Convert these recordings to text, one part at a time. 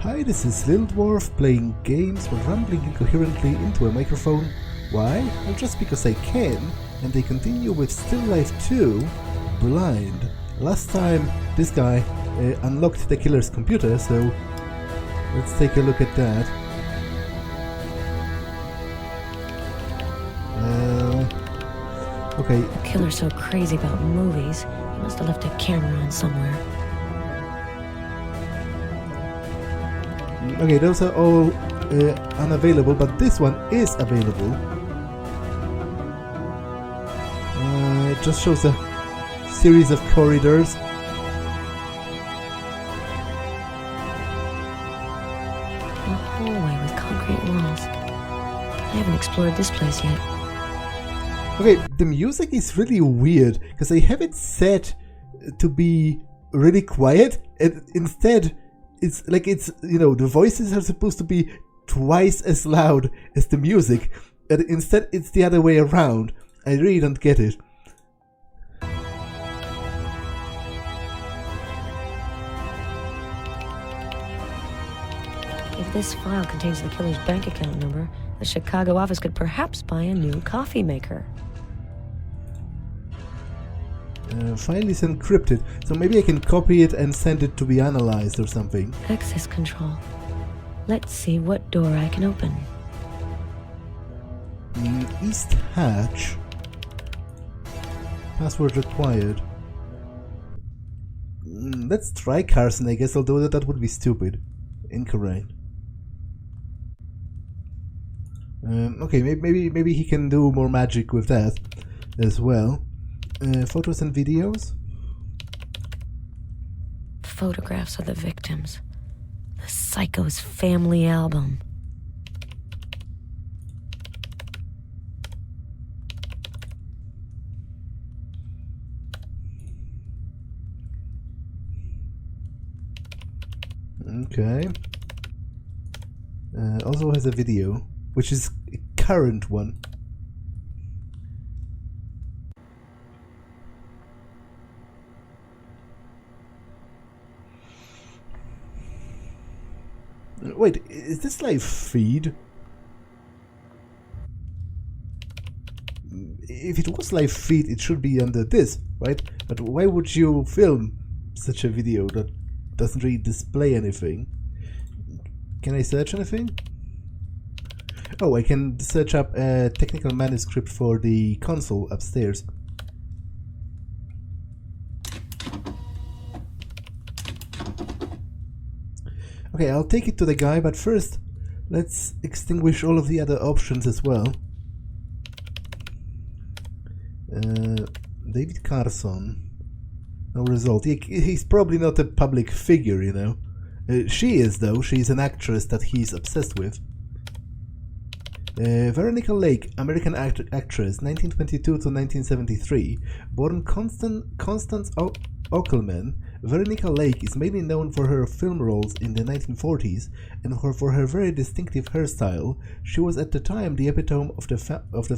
Hi, this is Little Dwarf playing games while rambling incoherently into a microphone. Why? Well, just because I can, and they continue with Still Life 2 Blind. Last time this guy unlocked the killer's computer, so let's take a look at that. Okay. The killer's so crazy about movies, he must have left a camera on somewhere. Okay, those are all unavailable, but this one is available. It just shows a series of corridors. A hallway with concrete walls. I haven't explored this place yet. Okay, the music is really weird, because they have it set to be really quiet, and instead it's like the voices are supposed to be twice as loud as the music, and instead it's the other way around. I really don't get it. If this file contains the killer's bank account number, the Chicago office could perhaps buy a new coffee maker. File is encrypted, so maybe I can copy it and send it to be analyzed or something. Access control. Let's see what door I can open. East hatch. Password required. Let's try Carson, I guess, although that would be stupid. Incorrect. Okay, maybe he can do more magic with that as well. Photos and videos. Photographs of the victims. The psycho's family album. Okay. Also has a video, which is a current one. Wait, is this live feed? If it was live feed, it should be under this, right? But why would you film such a video that doesn't really display anything? Can I search anything? Oh, I can search up a technical manuscript for the console upstairs. Okay, I'll take it to the guy, but first, let's extinguish all of the other options as well. David Carson. No result. He's probably not a public figure, you know. She is, though. She's an actress that he's obsessed with. Veronica Lake, American actress, 1922 to 1973. Born Constance Ockelman, Veronica Lake is mainly known for her film roles in the 1940s and for her very distinctive hairstyle. She was at the time the epitome of the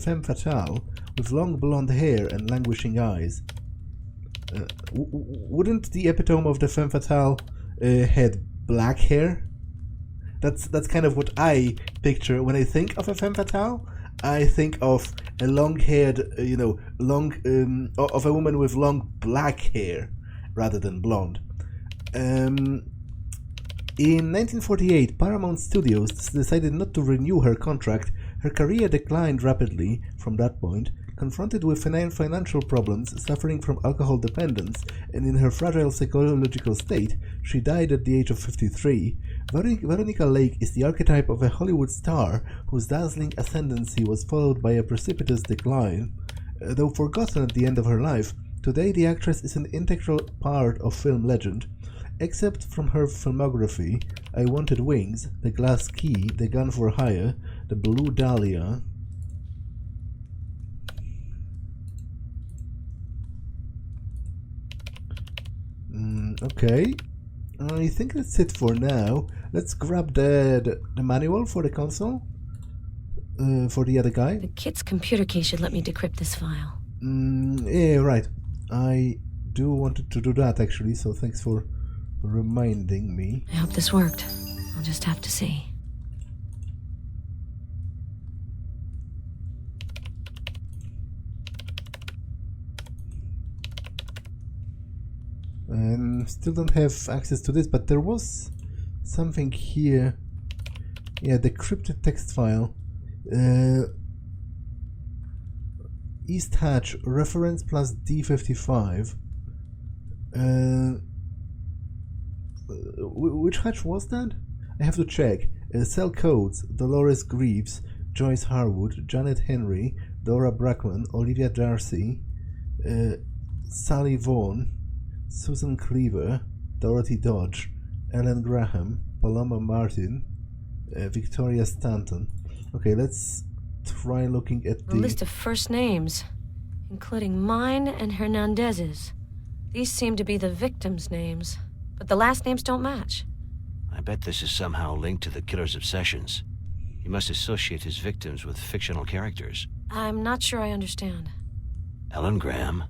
femme fatale, with long blonde hair and languishing eyes. Wouldn't the epitome of the femme fatale had black hair? That's kind of what I picture when I think of a femme fatale. I think of a long-haired, of a woman with long black hair rather than blonde. In 1948, Paramount Studios decided not to renew her contract. Her career declined rapidly from that point. Confronted with financial problems, suffering from alcohol dependence, and in her fragile psychological state, she died at the age of 53. Veronica Lake is the archetype of a Hollywood star whose dazzling ascendancy was followed by a precipitous decline. Though forgotten at the end of her life, today the actress is an integral part of film legend. Except from her filmography, I Wanted Wings, The Glass Key, The Gun for Hire, The Blue Dahlia. Okay, I think that's it for now. Let's grab the manual for the console, for the other guy. The kid's computer key should let me decrypt this file. Yeah, right. I do want to do that actually, so thanks for reminding me. I hope this worked. I'll We'll just have to see. Still don't have access to this, but there was something here. Yeah, the crypted text file. East hatch, reference plus D55. Which hatch was that? I have to check. Cell codes: Dolores Greaves, Joyce Harwood, Janet Henry, Dora Brackman, Olivia Darcy, Sally Vaughan, Susan Cleaver, Dorothy Dodge, Ellen Graham, Paloma Martin, Victoria Stanton. Okay, let's try looking at A list of first names, including mine and Hernandez's. These seem to be the victims' names, but the last names don't match. I bet this is somehow linked to the killer's obsessions. He must associate his victims with fictional characters. I'm not sure I understand. Ellen Graham,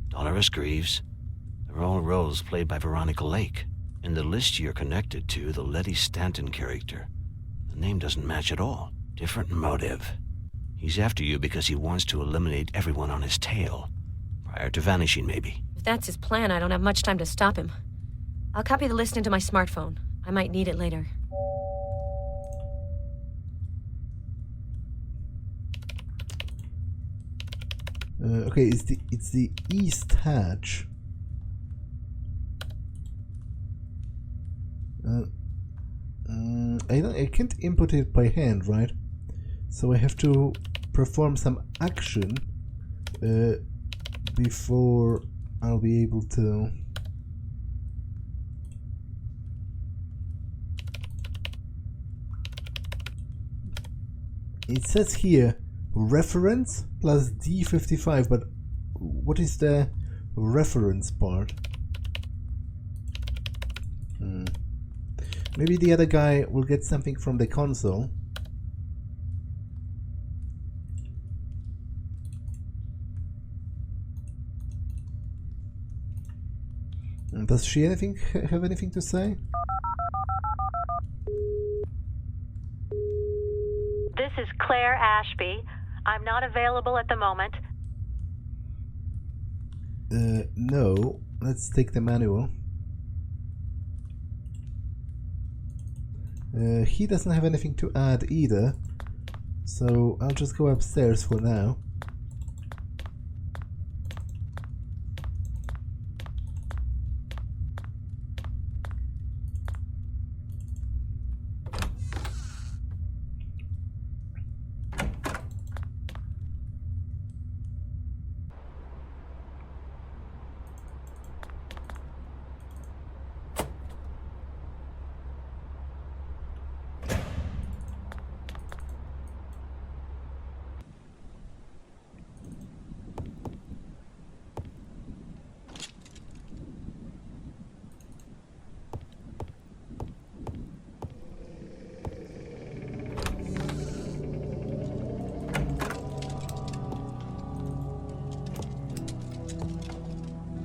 Dolores Greaves, they're all roles played by Veronica Lake. In the list you're connected to, the Letty Stanton character, the name doesn't match at all. Different motive. He's after you because he wants to eliminate everyone on his tail. Prior to vanishing, maybe. If that's his plan, I don't have much time to stop him. I'll copy the list into my smartphone. I might need it later. Okay, it's the East hatch. I can't input it by hand, right? So I have to perform some action before I'll be able to. It says here reference plus D55, but what is the reference part? Maybe the other guy will get something from the console. Does she have anything to say? This is Claire Ashby. I'm not available at the moment. No. Let's take the manual. He doesn't have anything to add either, so I'll just go upstairs for now.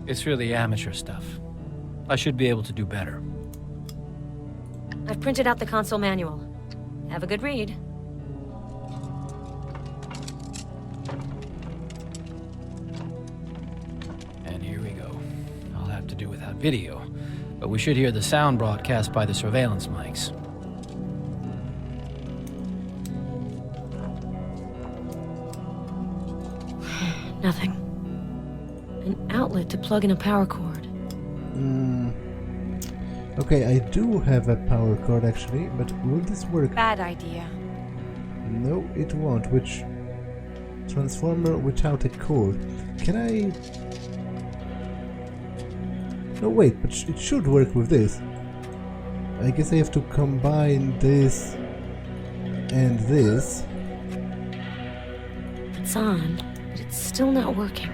It's really amateur stuff. I should be able to do better. I've printed out the console manual. Have a good read. And here we go. I'll have to do without video, but we should hear the sound broadcast by the surveillance mics. Nothing. An outlet to plug in a power cord. Okay, I do have a power cord actually, but will this work? Bad idea. No, it won't. Which transformer without a cord? Can I? No, wait, but it should work with this. I guess I have to combine this and this. It's on, but it's still not working.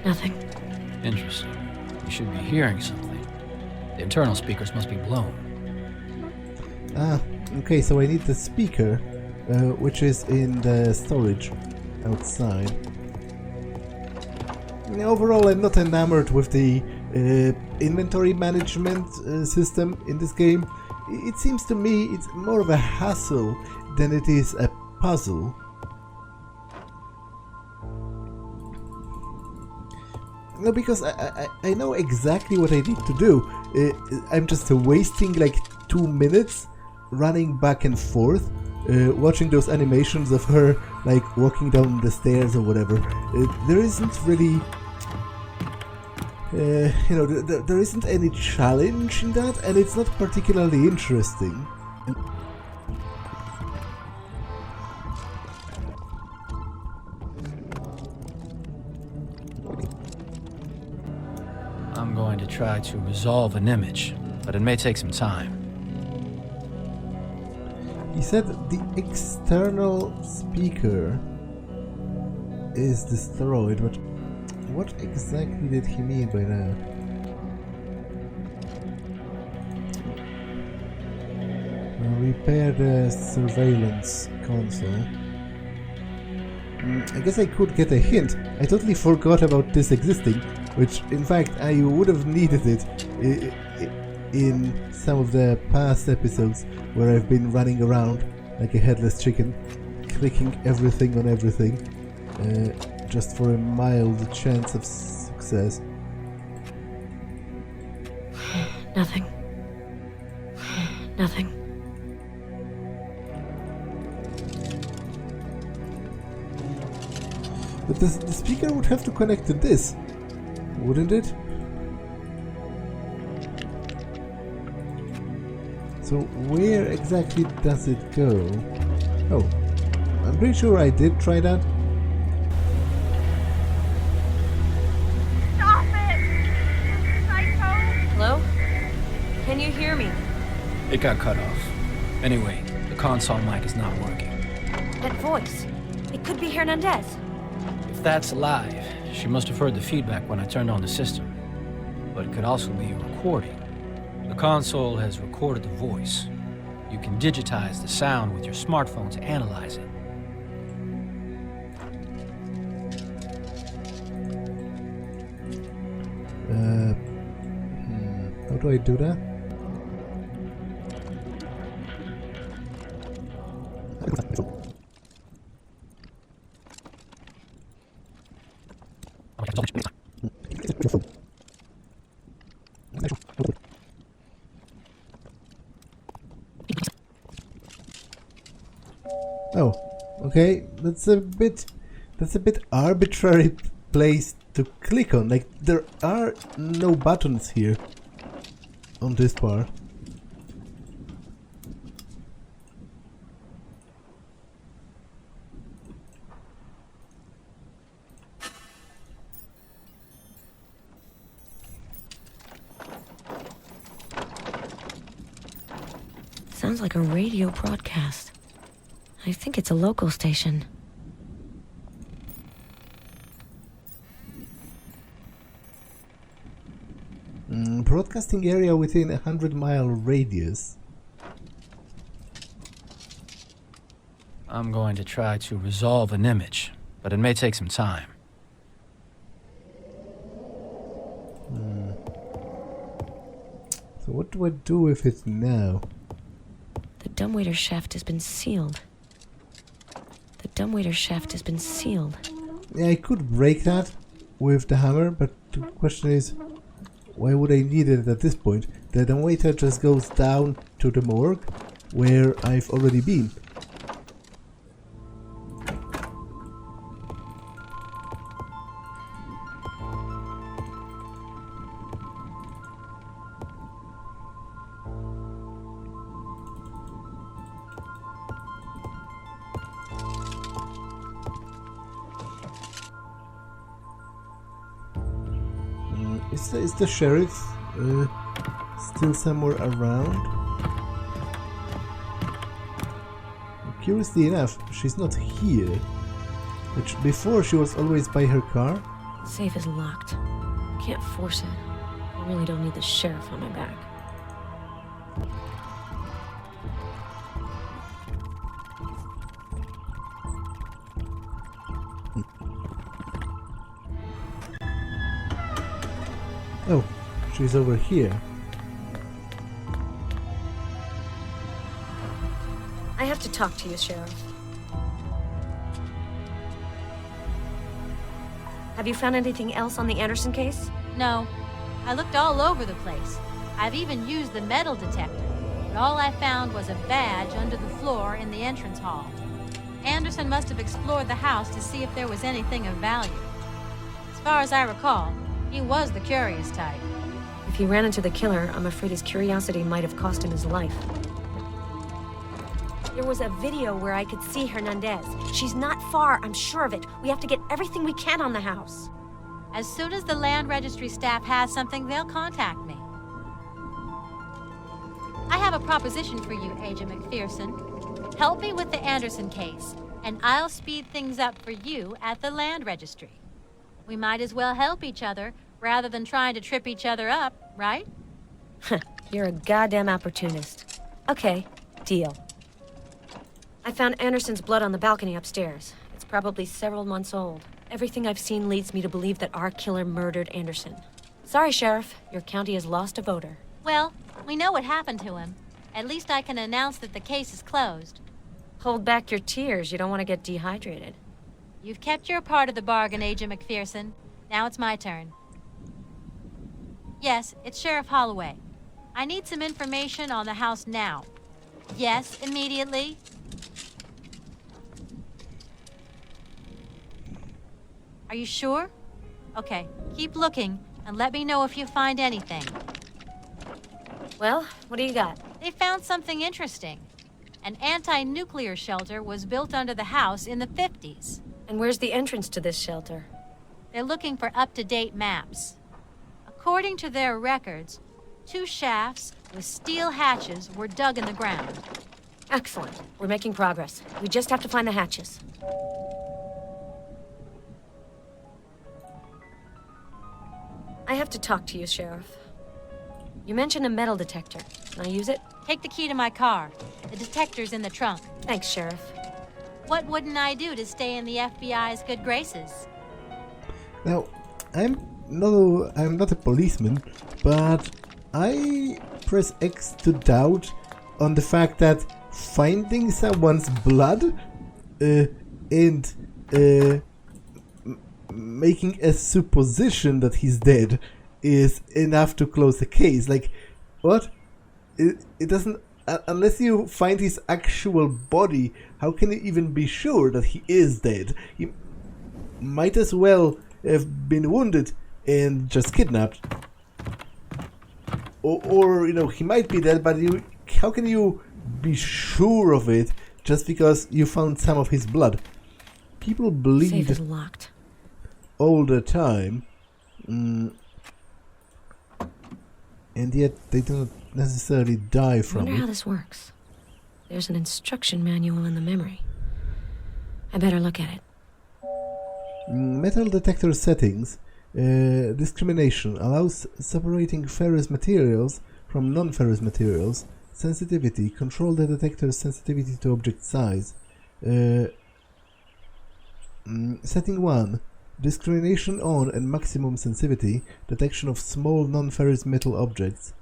Nothing. Interesting. You should be hearing something. The internal speakers must be blown. Ah, okay, so I need the speaker, which is in the storage outside. Overall, I'm not enamored with the inventory management system in this game. It seems to me it's more of a hassle than it is a puzzle. No, because I know exactly what I need to do. I'm just wasting like 2 minutes running back and forth, watching those animations of her like walking down the stairs or whatever. There isn't really, there isn't any challenge in that, and it's not particularly interesting. I'm going to try to resolve an image, but it may take some time. He said the external speaker is destroyed, but what exactly did he mean by that? Repair the surveillance console. I guess I could get a hint. I totally forgot about this existing, which in fact I would have needed it in some of the past episodes where I've been running around like a headless chicken, clicking everything on everything, just for a mild chance of success. Nothing. Nothing. But the speaker would have to connect to this, wouldn't it? So where exactly does it go? Oh, I'm pretty sure I did try that. Stop it! Psycho! Hello? Can you hear me? It got cut off. Anyway, the console mic is not working. That voice. It could be Hernandez. If that's alive, she must have heard the feedback when I turned on the system. But it could also be a recording. The console has recorded the voice. You can digitize the sound with your smartphone to analyze it. How do I do that? Oh, okay. That's a bit arbitrary place to click on. Like, there are no buttons here on this bar. Sounds like a radio broadcast. I think it's a local station. Broadcasting area within 100-mile radius. I'm going to try to resolve an image, but it may take some time. So what do I do with it now? The dumbwaiter shaft has been sealed. The dumbwaiter shaft has been sealed. Yeah, I could break that with the hammer, but the question is, why would I need it at this point? The dumbwaiter just goes down to the morgue, where I've already been. Is the sheriff still somewhere around? Curiously enough, she's not here. Which before she was always by her car. Safe is locked. Can't force it. I really don't need the sheriff on my back. She's over here. I have to talk to you, Sheriff. Have you found anything else on the Anderson case? No. I looked all over the place. I've even used the metal detector, but all I found was a badge under the floor in the entrance hall. Anderson must have explored the house to see if there was anything of value. As far as I recall, he was the curious type. If he ran into the killer, I'm afraid his curiosity might have cost him his life. There was a video where I could see Hernandez. She's not far, I'm sure of it. We have to get everything we can on the house. As soon as the land registry staff has something, they'll contact me. I have a proposition for you, Agent McPherson. Help me with the Anderson case, and I'll speed things up for you at the land registry. We might as well help each other rather than trying to trip each other up, right? You're a goddamn opportunist. Okay, deal. I found Anderson's blood on the balcony upstairs. It's probably several months old. Everything I've seen leads me to believe that our killer murdered Anderson. Sorry, Sheriff. Your county has lost a voter. Well, we know what happened to him. At least I can announce that the case is closed. Hold back your tears. You don't want to get dehydrated. You've kept your part of the bargain, Agent McPherson. Now it's my turn. Yes, it's Sheriff Holloway. I need some information on the house now. Yes, immediately. Are you sure? Okay, keep looking and let me know if you find anything. Well, what do you got? They found something interesting. An anti-nuclear shelter was built under the house in the 50s. And where's the entrance to this shelter? They're looking for up-to-date maps. According to their records, 2 shafts with steel hatches were dug in the ground. Excellent. We're making progress. We just have to find the hatches. I have to talk to you, Sheriff. You mentioned a metal detector. Can I use it? Take the key to my car. The detector's in the trunk. Thanks, Sheriff. What wouldn't I do to stay in the FBI's good graces? Now, I'm not a policeman, but I press X to doubt on the fact that finding someone's blood and making a supposition that he's dead is enough to close the case. Like, what? It doesn't... unless you find his actual body, how can you even be sure that he is dead? He might as well have been wounded and just kidnapped. Or you know, he might be dead, but how can you be sure of it just because you found some of his blood? People bleed Safe is locked. all the time, and yet they do not necessarily die I from wonder how it. this works. There's an instruction manual in the memory. I better look at it. Metal detector settings. Discrimination allows separating ferrous materials from non-ferrous materials. Sensitivity. Control the detector's sensitivity to object size. Setting 1. Discrimination on and maximum sensitivity. Detection of small non-ferrous metal objects.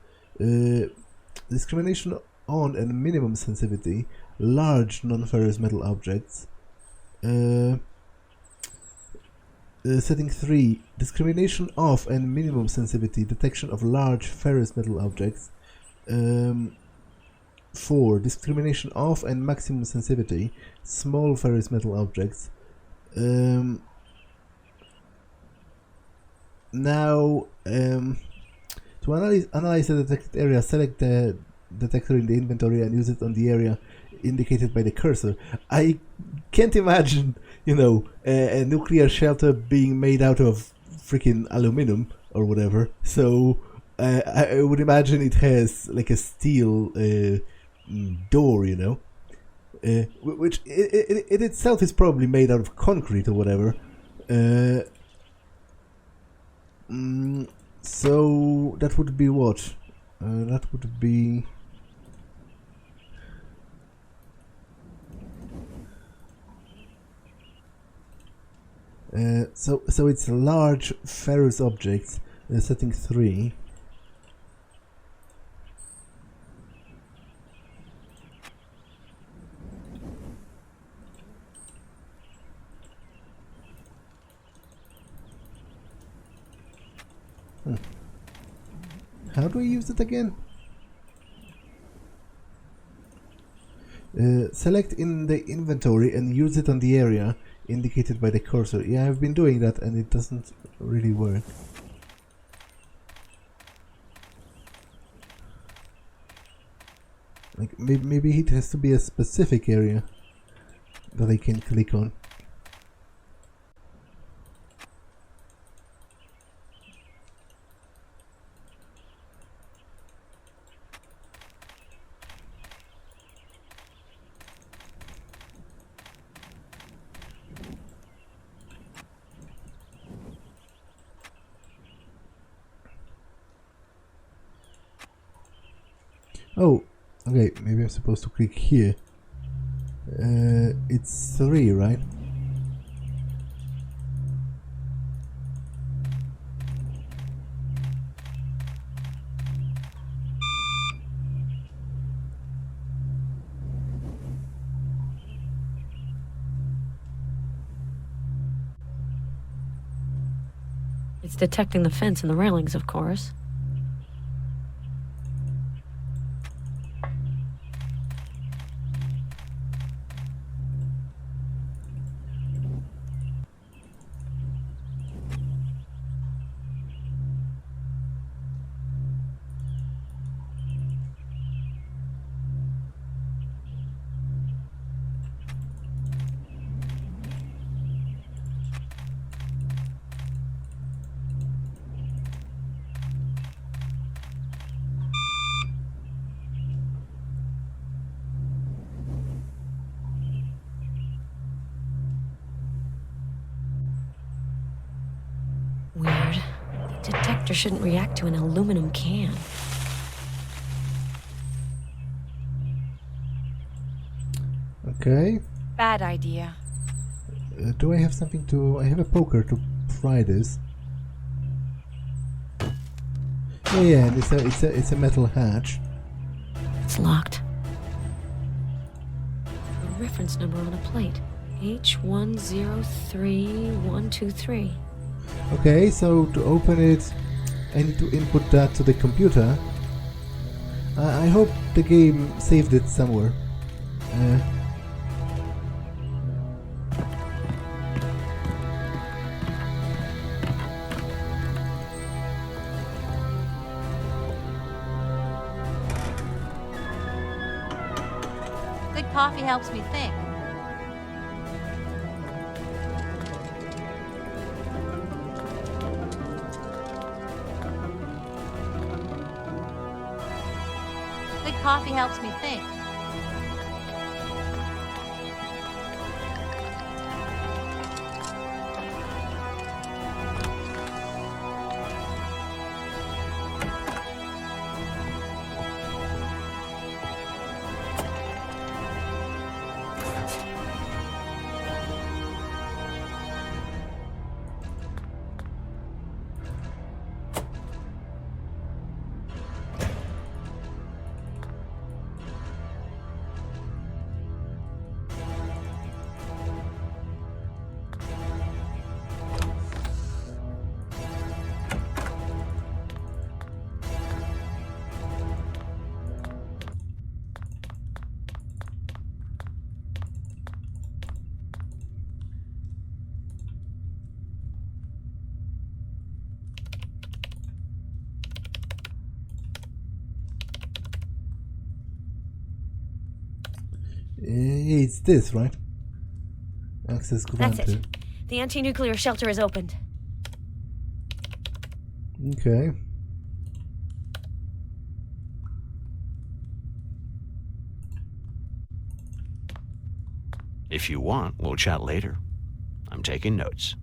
Discrimination on and minimum sensitivity. Large non-ferrous metal objects. Setting 3. Discrimination of and minimum sensitivity. Detection of large ferrous metal objects. 4. Discrimination of and maximum sensitivity. Small ferrous metal objects. Now, to analyze the detected area, select the detector in the inventory and use it on the area indicated by the cursor. I can't imagine, you know, a nuclear shelter being made out of freaking aluminum or whatever. So I would imagine it has like a steel door, you know, which it itself is probably made out of concrete or whatever. So that would be what? That would be... So it's large ferrous objects, setting 3. How do I use it again? Select in the inventory and use it on the area indicated by the cursor. Yeah, I've been doing that and it doesn't really work. Like, maybe it has to be a specific area that I can click on. Oh, okay, maybe I'm supposed to click here. It's 3, right? It's detecting the fence and the railings, of course. Weird. The detector shouldn't react to an aluminum can. Okay. Bad idea. Do I have something to... I have a poker to pry this. Yeah, and it's a metal hatch. It's locked. A reference number on a plate. H103123. Okay, so to open it, I need to input that to the computer. I hope the game saved it somewhere. Good coffee helps me think. Good coffee helps me think. It's this, right? Access That's granted. it. The anti-nuclear shelter is opened. Okay. If you want, we'll chat later. I'm taking notes.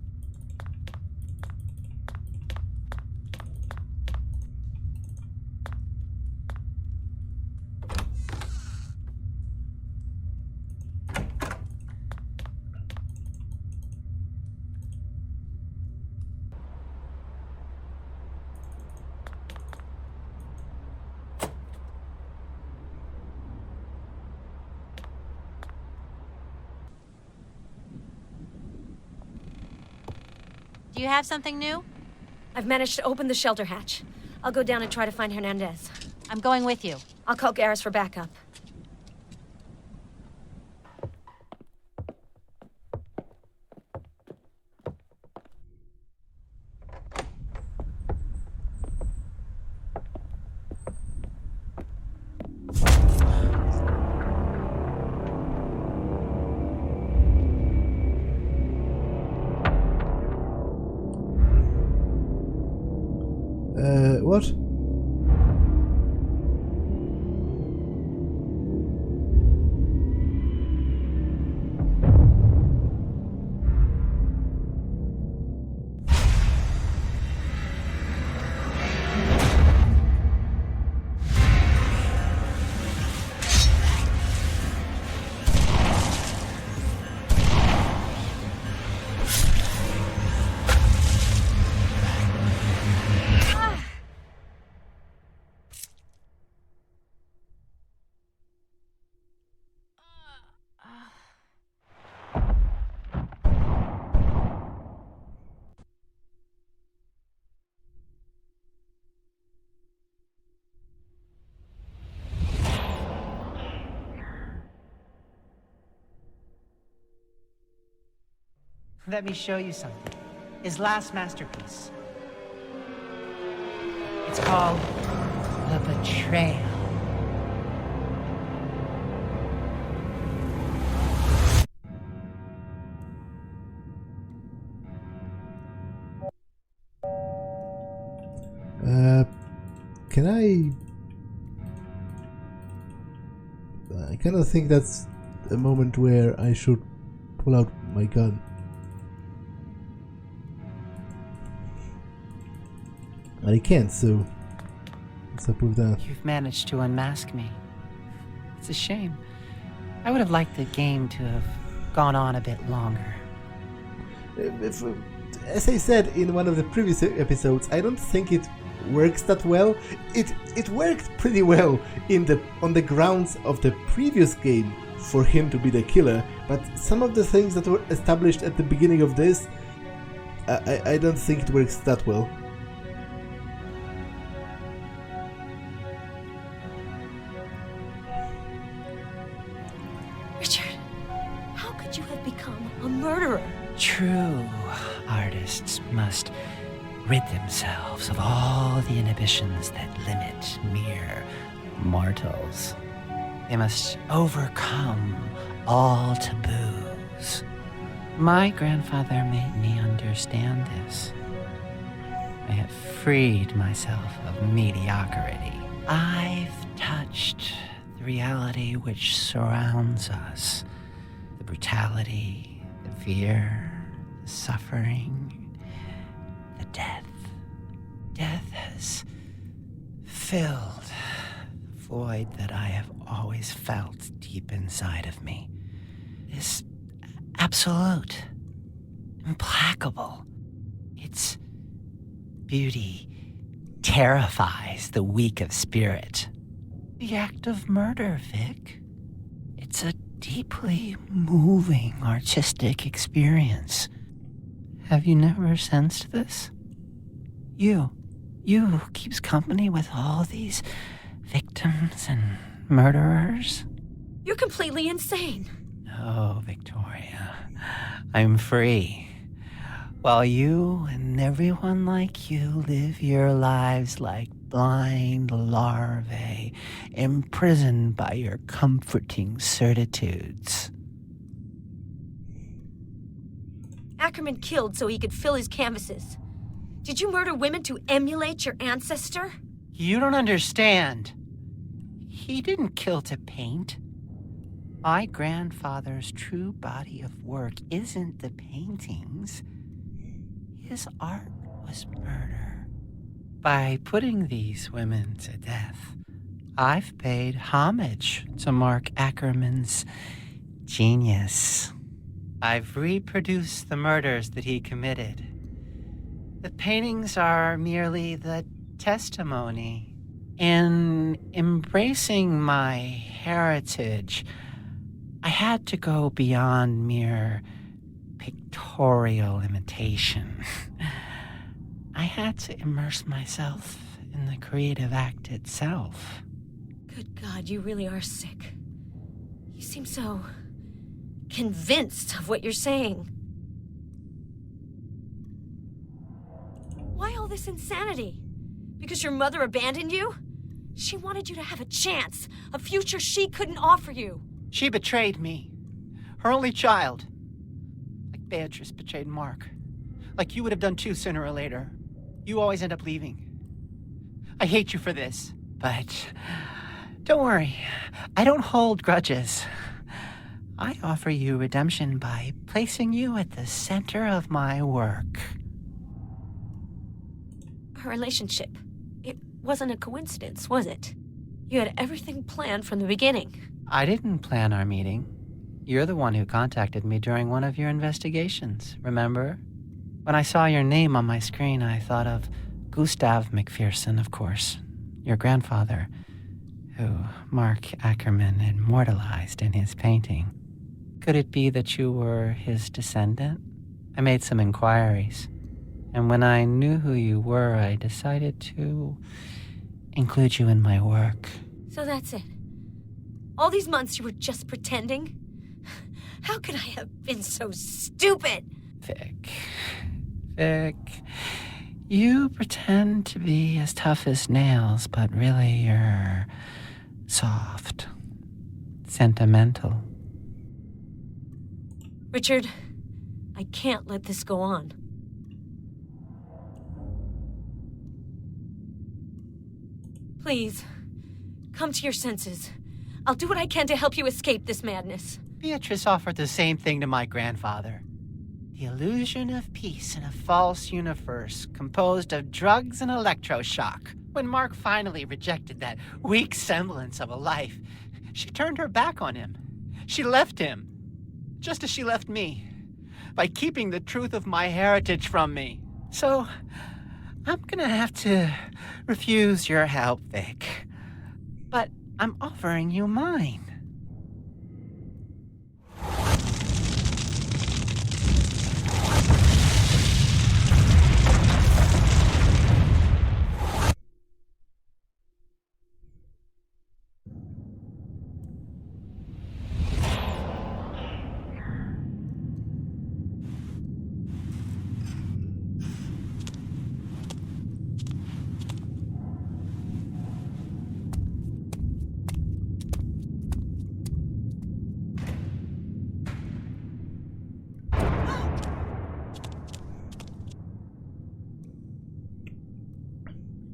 Do you have something new? I've managed to open the shelter hatch. I'll go down and try to find Hernandez. I'm going with you. I'll call Garrus for backup. What? Let me show you something. His last masterpiece. It's called The Betrayal. Can I kind of think that's a moment where I should pull out my gun. I can't, so what's up with that? You've managed to unmask me. It's a shame. I would have liked the game to have gone on a bit longer. As I said in one of the previous episodes, I don't think it works that well. It worked pretty well on the grounds of the previous game for him to be the killer, but some of the things that were established at the beginning of this, I don't think it works that well. Richard, how could you have become a murderer? True artists must rid themselves of all the inhibitions that limit mere mortals. They must overcome all taboos. My grandfather made me understand this. I have freed myself of mediocrity. I've touched the reality which surrounds us. The brutality, the fear, the suffering, the death. Death has filled the void that I have always felt deep inside of me. It's absolute, implacable. Its beauty terrifies the weak of spirit. The act of murder, Vic. It's a deeply moving artistic experience. Have you never sensed this? You who keeps company with all these victims and murderers? You're completely insane. No, Victoria. I'm free. While you and everyone like you live your lives like blind larvae, imprisoned by your comforting certitudes. Ackerman killed so he could fill his canvases. Did you murder women to emulate your ancestor? You don't understand. He didn't kill to paint. My grandfather's true body of work isn't the paintings. His art was murder. By putting these women to death, I've paid homage to Mark Ackerman's genius. I've reproduced the murders that he committed. The paintings are merely the testimony. In embracing my heritage, I had to go beyond mere pictorial imitation. I had to immerse myself in the creative act itself. Good God, you really are sick. You seem so convinced of what you're saying. Why all this insanity? Because your mother abandoned you? She wanted you to have a chance, a future she couldn't offer you. She betrayed me. Her only child. Like Beatrice betrayed Mark. Like you would have done too sooner or later. You always end up leaving. I hate you for this, but don't worry. I don't hold grudges. I offer you redemption by placing you at the center of my work. Our relationship, it wasn't a coincidence, was it? You had everything planned from the beginning. I didn't plan our meeting. You're the one who contacted me during one of your investigations, remember? When I saw your name on my screen, I thought of Gustav McPherson, of course, your grandfather, who Mark Ackerman immortalized in his painting. Could it be that you were his descendant? I made some inquiries, and when I knew who you were, I decided to include you in my work. So that's it. All these months you were just pretending? How could I have been so stupid? Vic, you pretend to be as tough as nails, but really you're soft, sentimental. Richard, I can't let this go on. Please, come to your senses. I'll do what I can to help you escape this madness. Beatrice offered the same thing to my grandfather. The illusion of peace in a false universe composed of drugs and electroshock. When Mark finally rejected that weak semblance of a life, she turned her back on him. She left him, just as she left me, by keeping the truth of my heritage from me. So, I'm gonna have to refuse your help, Vic. But I'm offering you mine.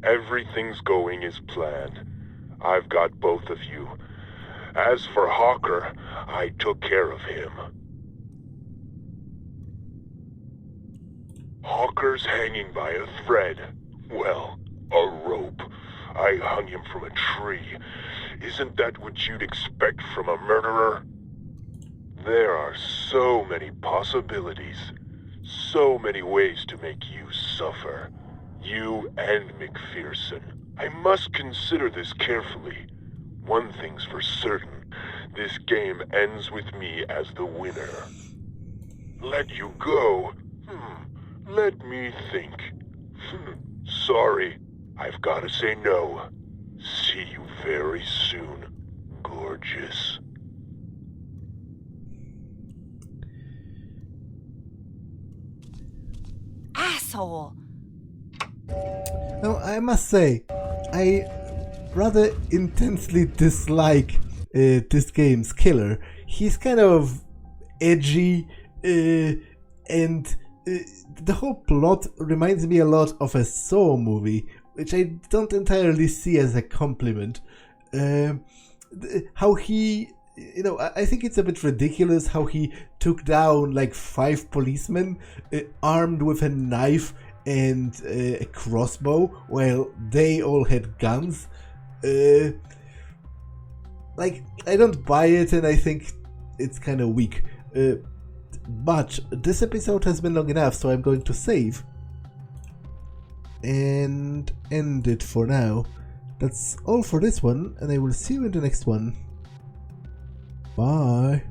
Everything's going as planned. I've got both of you. As for Hawker, I took care of him. Hawker's hanging by a thread. Well, a rope. I hung him from a tree. Isn't that what you'd expect from a murderer? There are so many possibilities. So many ways to make you suffer. You and McPherson. I must consider this carefully. One thing's for certain. This game ends with me as the winner. Let you go? Let me think. Sorry. I've got to say no. See you very soon, gorgeous. Asshole! Now, I must say, I rather intensely dislike this game's killer. He's kind of edgy, and the whole plot reminds me a lot of a Saw movie, which I don't entirely see as a compliment. How he... I think it's a bit ridiculous how he took down like 5 policemen armed with a knife and a crossbow while they all had guns. I don't buy it, and I think it's kind of weak. But this episode has been long enough, so I'm going to save and end it for now. That's all for this one, and I will see you in the next one. Bye.